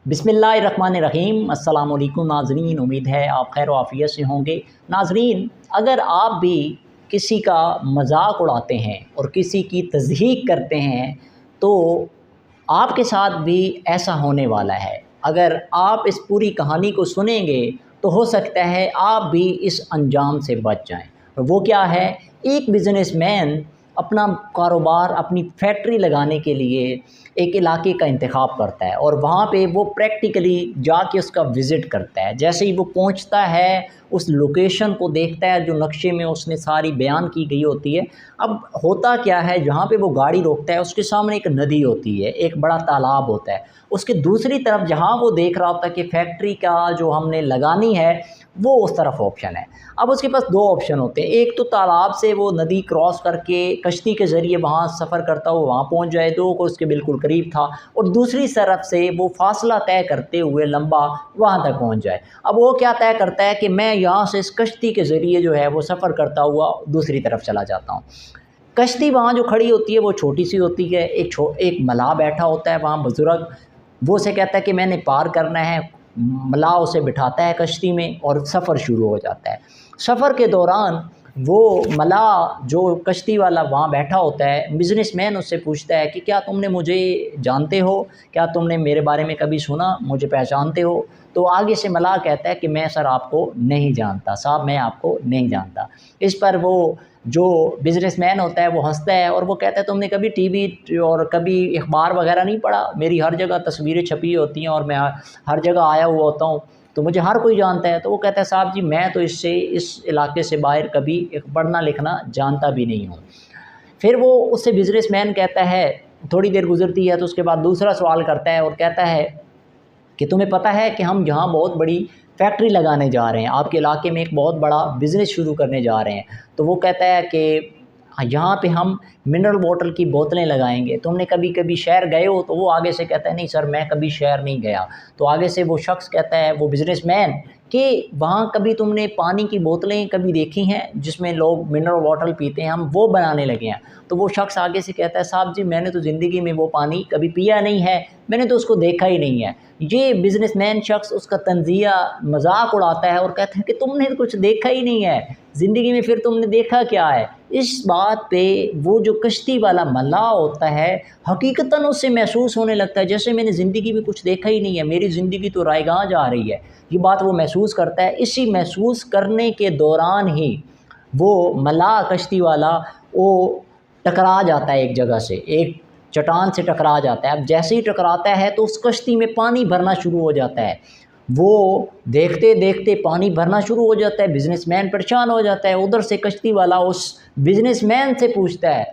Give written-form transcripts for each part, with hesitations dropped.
बिस्मिल्लाहिर्रहमानिर्रहीम। अस्सलाम वालेकुम नाज़रीन, उम्मीद है आप खैर व आफ़ियत से होंगे। नाज़रीन, अगर आप भी किसी का मजाक उड़ाते हैं और किसी की तज़हीक करते हैं तो आपके साथ भी ऐसा होने वाला है। अगर आप इस पूरी कहानी को सुनेंगे तो हो सकता है आप भी इस अंजाम से बच जाएं। और वो क्या है? एक बिज़नेसमैन अपना कारोबार, अपनी फैक्ट्री लगाने के लिए एक इलाके का इंतखाब करता है और वहाँ पे वो प्रैक्टिकली जाके उसका विज़िट करता है। जैसे ही वो पहुँचता है, उस लोकेशन को देखता है जो नक्शे में उसने सारी बयान की गई होती है। अब होता क्या है, जहाँ पे वो गाड़ी रोकता है उसके सामने एक नदी होती है, एक बड़ा तालाब होता है। उसके दूसरी तरफ जहाँ वो देख रहा होता है कि फैक्ट्री का जो हमने लगानी है वो उस तरफ ऑप्शन है। अब उसके पास दो ऑप्शन होते हैं, एक तो तालाब से वो नदी क्रॉस करके कश्ती के ज़रिए वहाँ सफ़र करता हुआ वहाँ पहुँच जाए, तो वो उसके बिल्कुल करीब था, और दूसरी तरफ से वो फासला तय करते हुए लंबा वहाँ तक पहुँच जाए। अब वो क्या तय करता है कि मैं यहाँ से इस कश्ती के ज़रिए जो है वो सफ़र करता हुआ दूसरी तरफ चला जाता हूँ। कश्ती वहाँ जो खड़ी होती है वो छोटी सी होती है, एक मलाह बैठा होता है वहाँ बुज़ुर्ग, वो उसे कहता है कि मैंने पार करना है। मलाह उसे बिठाता है कश्ती में और सफ़र शुरू हो जाता है। सफ़र के दौरान वो मलाह जो कश्ती वाला वहाँ बैठा होता है, बिज़नेसमैन उससे पूछता है कि क्या तुमने मुझे जानते हो, क्या तुमने मेरे बारे में कभी सुना, मुझे पहचानते हो? तो आगे से मलाह कहता है कि मैं सर आपको नहीं जानता, साहब मैं आपको नहीं जानता। इस पर वो जो बिज़नेसमैन होता है वो हंसता है और वो कहता है तुमने कभी टीवी और कभी अखबार वगैरह नहीं पढ़ा? मेरी हर जगह तस्वीरें छपी होती हैं और मैं हर जगह आया हुआ होता हूँ, तो मुझे हर कोई जानता है। तो वो कहता है साहब जी मैं तो इस इलाके से बाहर कभी पढ़ना लिखना जानता भी नहीं हूँ। फिर वो उससे बिज़नेसमैन कहता है, थोड़ी देर गुजरती है तो उसके बाद दूसरा सवाल करता है और कहता है कि तुम्हें पता है कि हम यहाँ बहुत बड़ी फैक्ट्री लगाने जा रहे हैं, आपके इलाके में एक बहुत बड़ा बिज़नेस शुरू करने जा रहे हैं। तो वो कहता है कि यहाँ पे हम मिनरल वाटर की बोतलें लगाएंगे, तुमने कभी कभी शहर गए हो? तो वो आगे से कहता है नहीं सर मैं कभी शहर नहीं गया। तो आगे से वो शख्स कहता है, वो बिज़नेसमैन, कि वहाँ कभी तुमने पानी की बोतलें कभी देखी हैं जिसमें लोग मिनरल वाटर पीते हैं, हम वो बनाने लगे हैं? तो वो शख्स आगे से कहता है साहब जी मैंने तो ज़िंदगी में वो पानी कभी पिया नहीं है, मैंने तो उसको देखा ही नहीं है। ये बिज़नेसमैन शख्स उसका तंज़िया मजाक उड़ाता है और कहता है कि तुमने कुछ देखा ही नहीं है ज़िंदगी में, फिर तुमने देखा क्या है? इस बात पे वो जो कश्ती वाला मल्लाह होता है हकीकतन उससे महसूस होने लगता है जैसे मैंने ज़िंदगी में कुछ देखा ही नहीं है, मेरी ज़िंदगी तो रायगां जा रही है। ये बात वो महसूस करता है। इसी महसूस करने के दौरान ही वो मल्लाह कश्ती वाला वो टकरा जाता है एक जगह से, एक चट्टान से टकरा जाता है। अब जैसे ही टकराता है तो उस कश्ती में पानी भरना शुरू हो जाता है। वो देखते देखते पानी भरना शुरू हो जाता है, बिज़नेसमैन परेशान हो जाता है। उधर से कश्ती वाला उस बिज़नेसमैन से पूछता है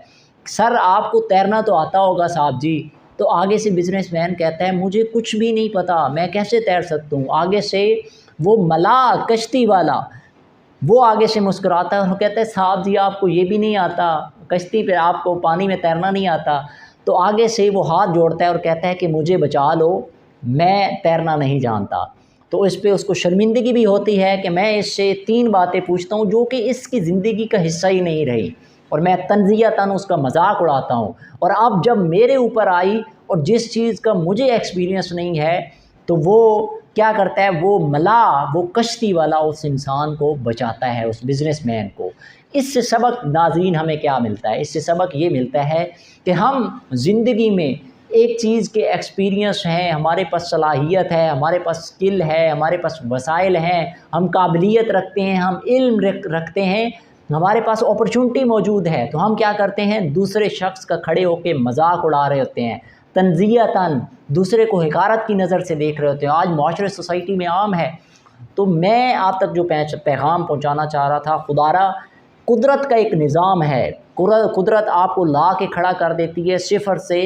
सर आपको तैरना तो आता होगा साहब जी? तो आगे से बिज़नेसमैन कहता है मुझे कुछ भी नहीं पता, मैं कैसे तैर सकता हूँ? आगे से वो मलाह कश्ती वाला वो आगे से मुस्कुराता है और कहता है साहब जी आपको ये भी नहीं आता, कश्ती पे आपको पानी में तैरना नहीं आता? तो आगे से वो हाथ जोड़ता है और कहता है कि मुझे बचा लो, मैं तैरना नहीं जानता। तो इस पे उसको शर्मिंदगी भी होती है कि मैं इससे 3 बातें पूछता हूँ जो कि इसकी ज़िंदगी का हिस्सा ही नहीं रही, और मैं तंज़ियतन उसका मजाक उड़ाता हूँ, और अब जब मेरे ऊपर आई और जिस चीज़ का मुझे एक्सपीरियंस नहीं है, तो वो क्या करता है, वो मलाह वो कश्ती वाला उस इंसान को बचाता है, उस बिज़नेसमैन को। इससे सबक नाज़रीन हमें क्या मिलता है? इससे सबक ये मिलता है कि हम ज़िंदगी में एक चीज़ के एक्सपीरियंस हैं, हमारे पास सलाहियत है, हमारे पास स्किल है, हमारे पास वसाइल हैं, हम काबिलियत रखते हैं, हम इल्म रखते हैं, हमारे पास अपॉर्चुनिटी मौजूद है, तो हम क्या करते हैं, दूसरे शख्स का खड़े होकर मजाक उड़ा रहे होते हैं, तंज़ियतन दूसरे को हिकारत की नज़र से देख रहे होते हैं। आज माशरे सोसाइटी में आम है। तो मैं आप तक जो पैगाम पहुँचाना चाह रहा था, खुदारा कुदरत का एक निज़ाम है। कुदरत आपको ला के खड़ा कर देती है सिफर से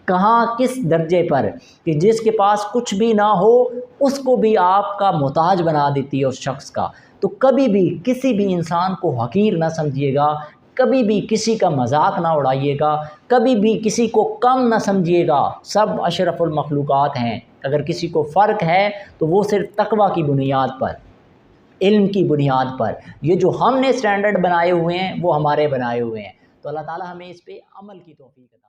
कहाँ किस दर्जे पर, कि जिसके पास कुछ भी ना हो उसको भी आपका मोहताज बना देती है उस शख्स का। तो कभी भी किसी भी इंसान को हकीर ना समझिएगा, कभी भी किसी का मजाक ना उड़ाइएगा, कभी भी किसी को कम ना समझिएगा। सब अशरफुल मखलूक़ात हैं। अगर किसी को फ़र्क है तो वो सिर्फ तक़वा की बुनियाद पर, इल्म की बुनियाद पर। ये जो हमने स्टैंडर्ड बनाए हुए हैं वो हमारे बनाए हुए हैं। तो अल्लाह ताला हमें इस पे अमल की तौफ़ीक़ अता